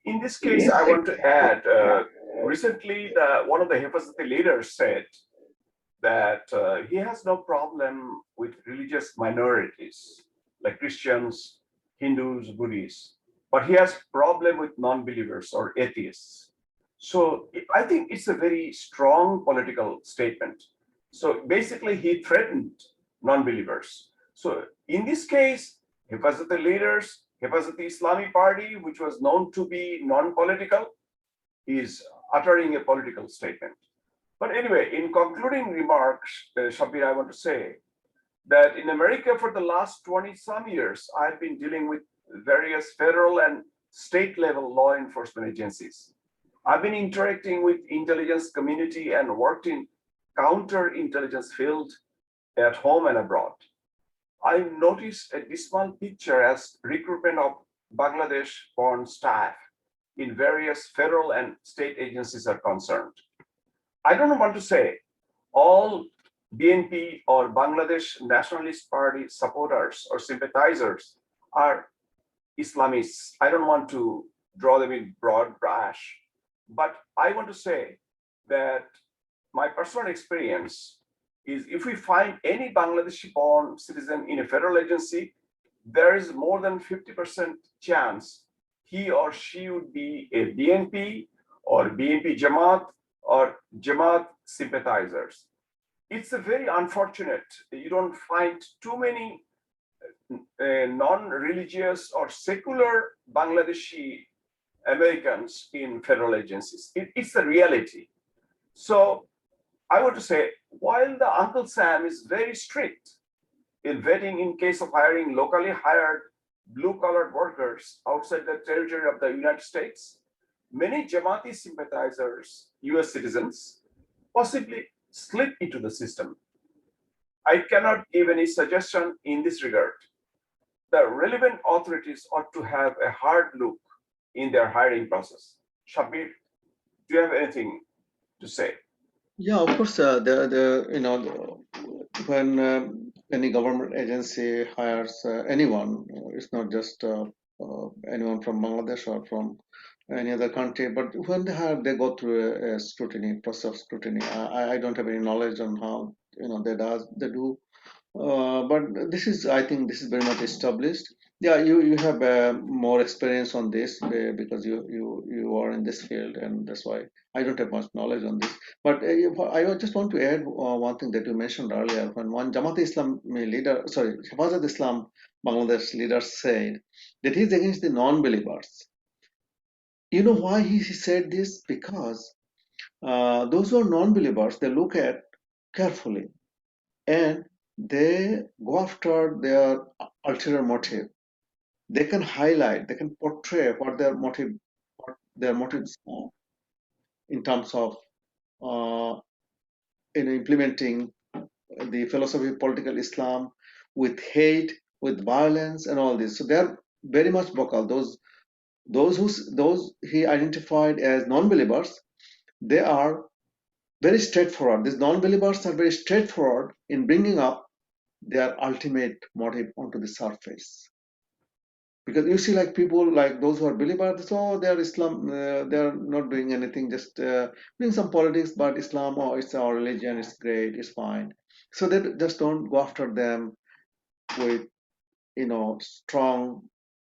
In this case, I want to add, recently, one of the Hifazati leaders said that he has no problem with religious minorities like Christians, Hindus, Buddhists, but he has problem with non-believers or atheists. So I think it's a very strong political statement. So basically, he threatened non-believers. So in this case, Hifazati leaders, Hifazati Islami Party, which was known to be non-political, is uttering a political statement. But anyway, in concluding remarks, Shabbir, I want to say that in America for the last 20 some years, I've been dealing with various federal and state level law enforcement agencies. I've been interacting with intelligence community and worked in counterintelligence field at home and abroad. I noticed a dismal picture as recruitment of Bangladesh-born staff in various federal and state agencies are concerned. I don't want to say all BNP or Bangladesh Nationalist Party supporters or sympathizers are Islamists. I don't want to draw them in broad brush, but I want to say that my personal experience is if we find any Bangladeshi-born citizen in a federal agency, there is more than 50% chance he or she would be a BNP or BNP Jamaat or Jamaat sympathizers. It's a very unfortunate. You don't find too many non-religious or secular Bangladeshi Americans in federal agencies. It's a reality. So I want to say, while the Uncle Sam is very strict in vetting in case of hiring locally hired blue-collar workers outside the territory of the United States, many Jamaati sympathizers, US citizens, possibly slip into the system. I cannot give any suggestion in this regard. The relevant authorities ought to have a hard look in their hiring process. Shabbir, do you have anything to say? Yeah, of course. When any government agency hires anyone, it's not just anyone from Bangladesh or from any other country, but when they hire, they go through a scrutiny, process of scrutiny. I don't have any knowledge on how they do. But I think this is very much established. Yeah, you have more experience on this because you are in this field, and that's why I don't have much knowledge on this. But I just want to add one thing that you mentioned earlier when one Jamaat Islam leader, sorry, Hifazat Islam Bangladesh leader said that he's against the non-believers. You know why he said this? Because those who are non-believers, they look at carefully and they go after their ulterior motive. They can highlight, they can portray what their motives are in terms of implementing the philosophy of political Islam with hate, with violence, and all this. So they are very much vocal. Those he identified as non-believers, they are very straightforward. These non-believers are very straightforward in bringing up their ultimate motive onto the surface. Because you see, like people like those who are believers, so they are Islam, they are not doing anything, just doing some politics, but Islam, oh, it's our religion, it's great, it's fine. So they just don't go after them with strong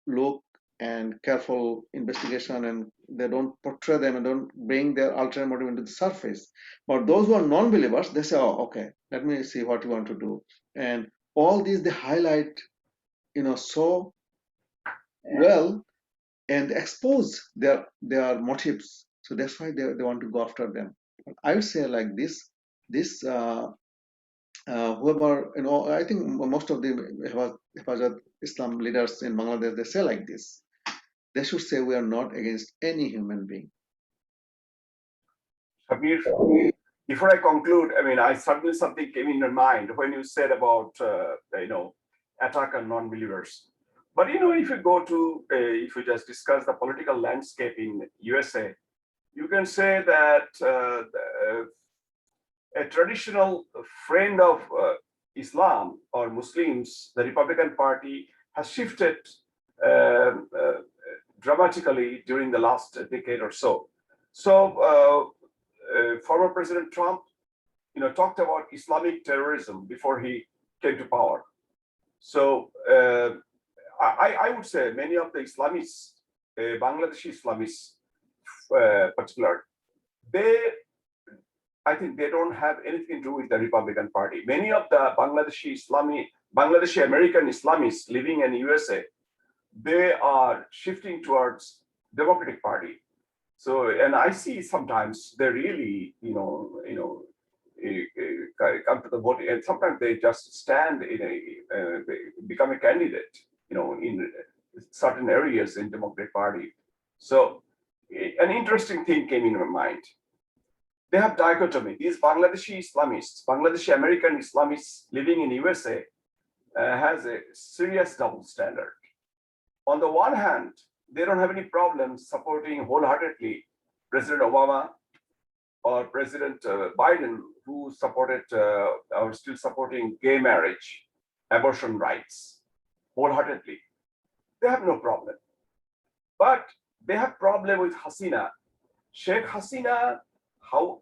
look and careful investigation, and they don't portray them and don't bring their ulterior motive into the surface. But those who are non-believers, they say, oh, okay, let me see what you want to do. And all these they highlight, so well, and expose their motives. So that's why they want to go after them. I would say like this whoever, I think most of the Hifazat Islam leaders in Bangladesh, they say like this. They should say we are not against any human being. Shabbir, before I conclude, I mean, I suddenly something came in your mind when you said about attack on non-believers. But if you go to if you just discuss the political landscape in USA, you can say that a traditional friend of Islam or Muslims, the Republican Party, has shifted dramatically during the last decade or so. So, former President Trump, talked about Islamic terrorism before he came to power. So, I would say many of the Islamists, Bangladeshi Islamists, particular, I think they don't have anything to do with the Republican Party. Many of the Bangladeshi American Islamists living in USA, they are shifting towards Democratic Party. So, and I see sometimes they really, come to the voting, and sometimes they just stand they become a candidate, in certain areas in Democratic Party. So, an interesting thing came in my mind. They have dichotomy. These Bangladeshi Islamists, Bangladeshi American Islamists living in USA, has a serious double standard. On the one hand, they don't have any problem supporting wholeheartedly President Obama or President Biden, who supported or still supporting gay marriage, abortion rights wholeheartedly. They have no problem. But they have problem with Hasina. Sheikh Hasina, how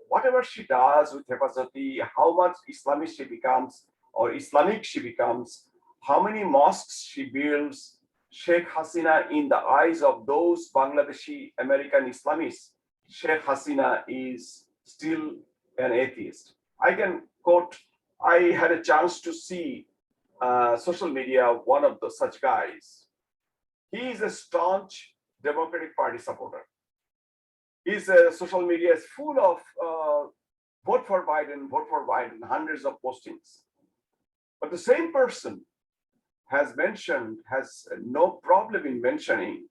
whatever she does with Hepazati, how much Islamist she becomes or Islamic she becomes, how many mosques she builds, Sheikh Hasina in the eyes of those Bangladeshi American Islamists, Sheikh Hasina is still an atheist. I can quote, I had a chance to see social media, one of the such guys. He is a staunch Democratic Party supporter. His social media is full of vote for Biden, hundreds of postings. But the same person has no problem in mentioning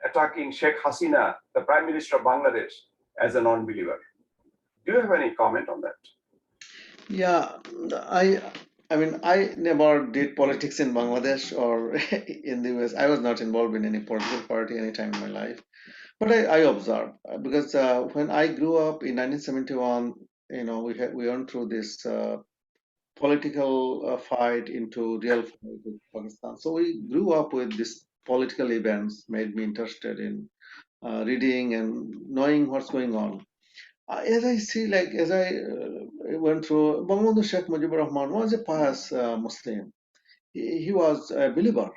attacking Sheikh Hasina, the Prime Minister of Bangladesh, as a non-believer. Do you have any comment on that? Yeah, I mean, I never did politics in Bangladesh or in the US. I was not involved in any political party any time in my life. But I observed because when I grew up in 1971, we went through this political fight into real fight with Pakistan. So we grew up with these political events, made me interested in reading and knowing what's going on. As I see, like as I went through, Bangladesh Sheikh Mujibur Rahman was a pious Muslim. He was a believer.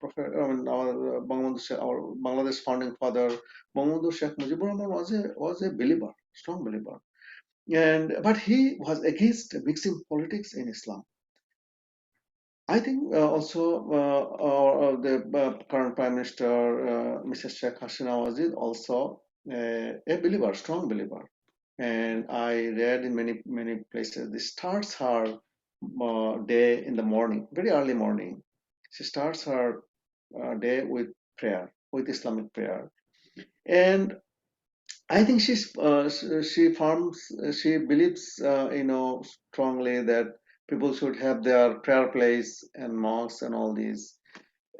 I mean, our Bangladesh founding father, Bangladesh Sheikh Mujibur Rahman was a believer, strong believer, and but he was against mixing politics in Islam. I think also the current Prime Minister, Mrs. Sheikh Hasina, was also a believer, strong believer. And I read in many places, this starts her day in the morning, very early morning. She starts her day with prayer, with Islamic prayer, and I think she believes strongly that people should have their prayer place and mosques and all these,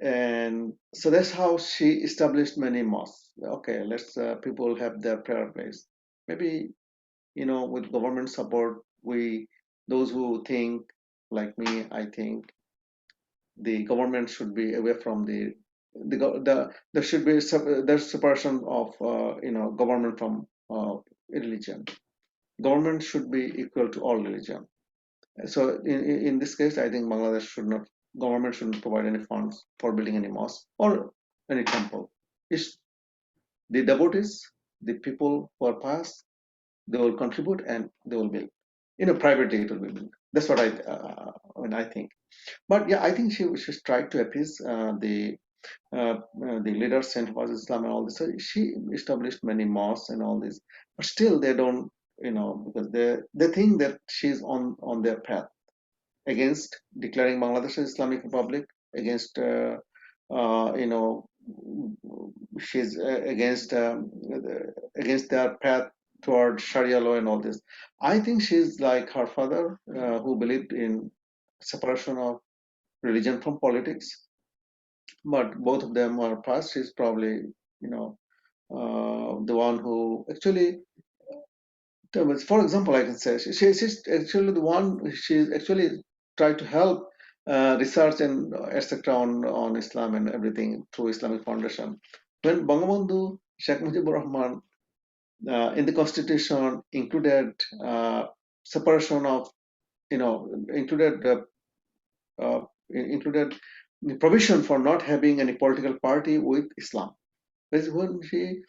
and so that's how she established many mosques. Okay, let's people have their prayer place. Maybe with government support, those who think like me, I think the government should be away from there should be there's separation of government from religion. Government should be equal to all religion. So in this case, I think Bangladesh government shouldn't provide any funds for building any mosque or any temple. It's the devotees, the people who are pious, they will contribute and they will build. Privately it will be built. That's what I think. But yeah, I think she's tried to appease the leaders, Center for Islam and all this. So she established many mosques and all this, but still they don't, because they think that she's on their path against declaring Bangladesh as Islamic Republic, against you know she's against their path toward Sharia law and all this. I think she's like her father, who believed in separation of religion from politics, but both of them are past. She's probably the one who actually, for example, I can say she's actually the one. She's actually tried to help research and etc. on Islam and everything through Islamic Foundation. When Bangabandhu Sheikh Mujibur Rahman in the constitution included separation of, included included the provision for not having any political party with Islam. That's when she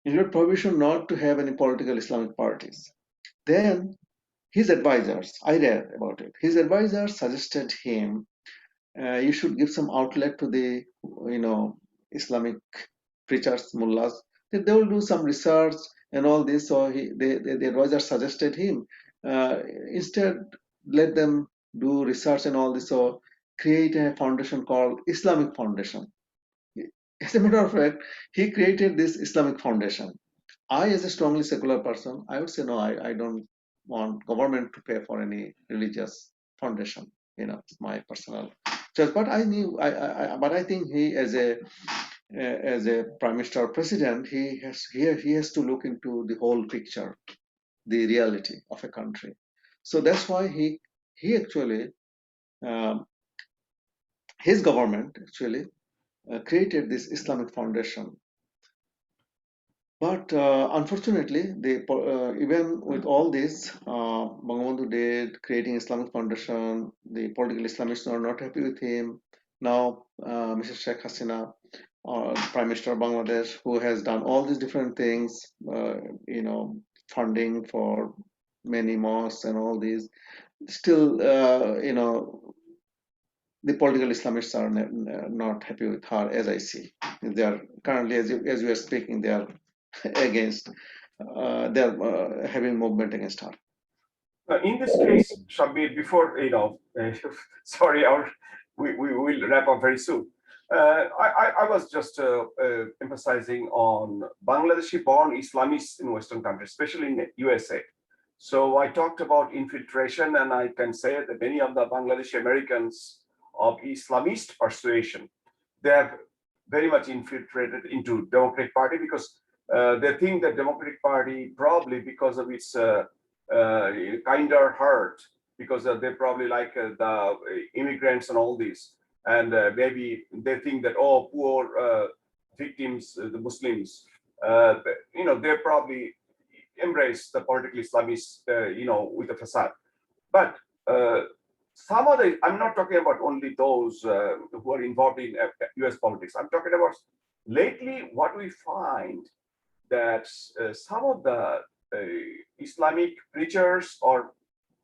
included provision not to have any political Islamic parties. Then his advisors, I read about it, his advisors suggested him, you should give some outlet to the, Islamic preachers, mullahs. They will do some research and all this. So the advisor suggested him, instead let them do research and all this. So create a foundation called Islamic Foundation. As a matter of fact, he created this Islamic Foundation. I, as a strongly secular person, I would say no. I don't want government to pay for any religious foundation. It's my personal choice. But but I think he, as a prime minister or president, he has to look into the whole picture, the reality of a country. So that's why he actually, um, his government actually created this Islamic Foundation. But unfortunately, even with all this, Bangabandhu did creating Islamic Foundation. The political Islamists are not happy with him. Now, Mrs. Sheikh Hasina, Prime Minister of Bangladesh, who has done all these different things, funding for many mosques and all these, still, the political Islamists are not happy with her, as I see. They are currently, as we are speaking, they are against, they're having movement against her. In this case, Shabbir, before sorry, we will wrap up very soon. I was just emphasizing on Bangladeshi-born Islamists in Western countries, especially in USA. So I talked about infiltration, and I can say that many of the Bangladeshi Americans of Islamist persuasion, they have very much infiltrated into Democratic Party because they think that Democratic Party, probably because of its kinder heart, because they probably like the immigrants and all this, and maybe they think that, oh, poor victims, the Muslims, they probably embrace the political Islamists, with a facade. But some of the, I'm not talking about only those who are involved in US politics. I'm talking about lately what we find that some of the Islamic preachers or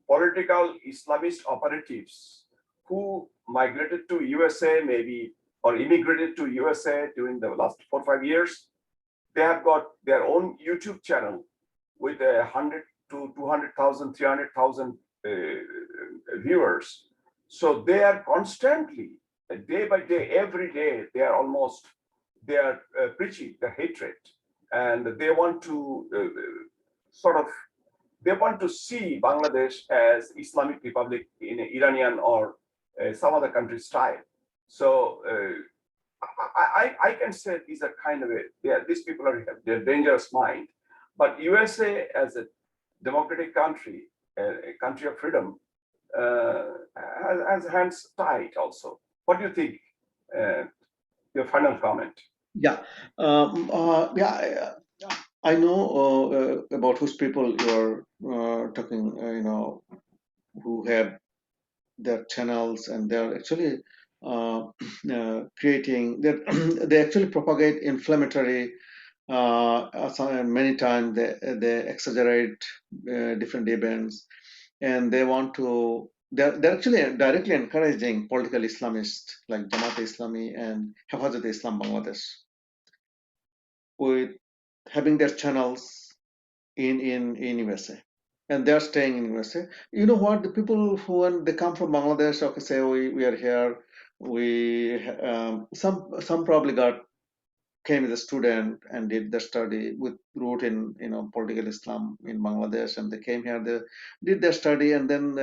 political Islamist operatives who migrated to USA maybe, or immigrated to USA during the last 4 or 5 years, they have got their own YouTube channel with 100 to 200,000, 300,000 viewers. So they are constantly, day by day, every day, they are preaching the hatred, and they want to they want to see Bangladesh as Islamic Republic in Iranian or some other country style. So I can say these are kind of these people have their dangerous mind. But USA as a democratic country, a country of freedom, has hands tied also. What do you think? Your final comment. Yeah, yeah. I know about whose people you're talking. Who have their channels, and they're actually creating. They actually propagate inflammatory. Many times they exaggerate different events, and they want to. They're actually directly encouraging political Islamists like Jamaat Islami and Hafazat Islam Bangladesh with having their channels in USA, and they're staying in USA. You know what? The people who when they come from Bangladesh, okay, say we are here. Some probably came as a student and did their study with root in political Islam in Bangladesh, and they came here. They did their study, and then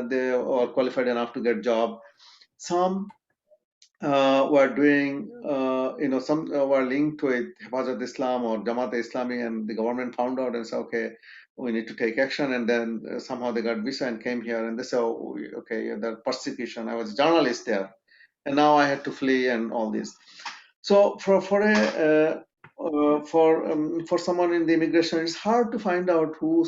they are qualified enough to get job. Some were doing, some were linked to it, Hafazat Islam or Jamaat Islami, and the government found out and said, okay, we need to take action. And then somehow they got visa and came here, and they said, oh, okay, the persecution. I was a journalist there, and now I had to flee and all this. So for someone in the immigration, it's hard to find out who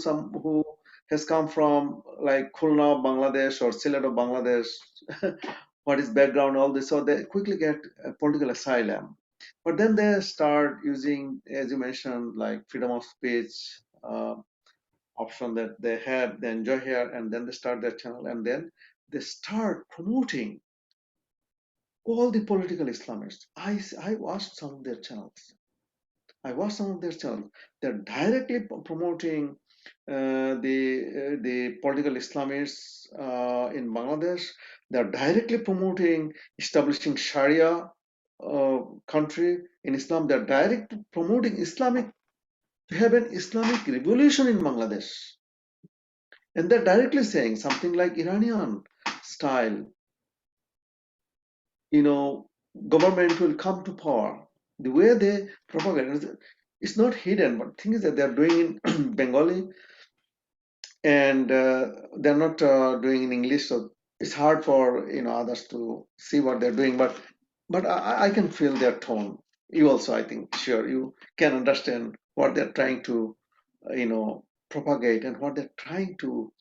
has come from like Khulna, Bangladesh, or Sylhet of Bangladesh. What is background, all this, so they quickly get political asylum. But then they start using, as you mentioned, like freedom of speech option that they enjoy here, and then they start their channel, and then they start promoting all the political Islamists. I watched some of their channels. They're directly promoting the political Islamists in Bangladesh. They're directly promoting establishing Sharia country in Islam. They're directly promoting to have an Islamic revolution in Bangladesh. And they're directly saying something like Iranian style, government will come to power. The way they propagate, it's not hidden, but the thing is that they're doing in Bengali, and they're not doing in English, so it's hard for others to see what they're doing. But I can feel their tone. You also, I think, sure, you can understand what they're trying to propagate, and what they're trying to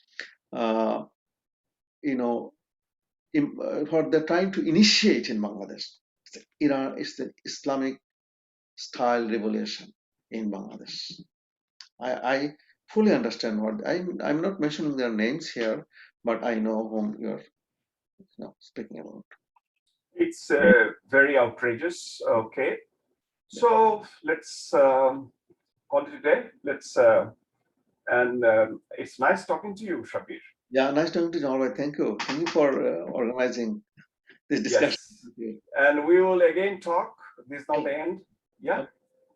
uh, what they're trying to initiate in Bangladesh. It's the Islamic style revolution in Bangladesh. I fully understand what I'm not mentioning their names here, but I know whom you're speaking about. It's very outrageous. Okay, so let's call it a day. It's nice talking to you, Shabbir. Yeah, nice talking to you, Jamal. Thank you. Thank you for organizing this discussion. Yes, and we will again talk. This is not the end. Yeah,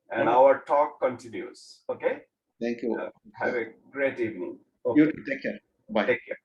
and our talk continues. Okay. Thank you. Have a great evening. Okay. You take care. Bye. Take care.